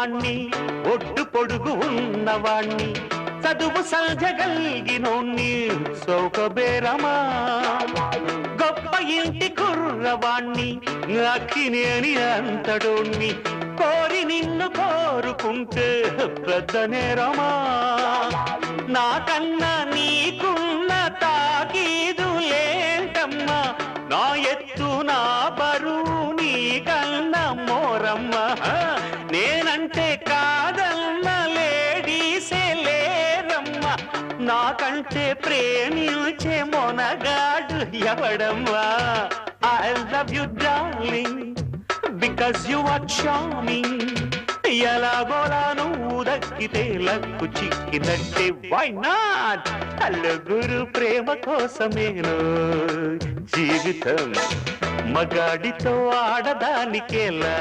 వాణ్ణి ఒడ్డు పొడుగు ఉన్నవాణ్ణి చదువు సల్జగలిగినోణ్ణి సౌకబేరమా గొప్ప ఇంటి కుర్రవాణ్ణి అక్కినేని అంతడోణ్ణి కోరి నిన్ను కోరుకుంటే పెద్ద నేరమా నాకన్నా నీకున్న తాకీదులేంటమ్మా నా ఎత్తు నా బరువు నీకన్నా మోరమ్మ నేనంటే కాదన్న లేడీసే లేరమ్మ నాకంటే ప్రేమించే మొనగాడు ఎవడమ్మా I love you darling because you are charming ఎలాగోలా నువ్వు దక్కితే లక్కు చిక్కినట్టే వై నాట్ అల్లుగురు ప్రేమ కోసమేను జీవితం మగాడితో ఆడదానికేలా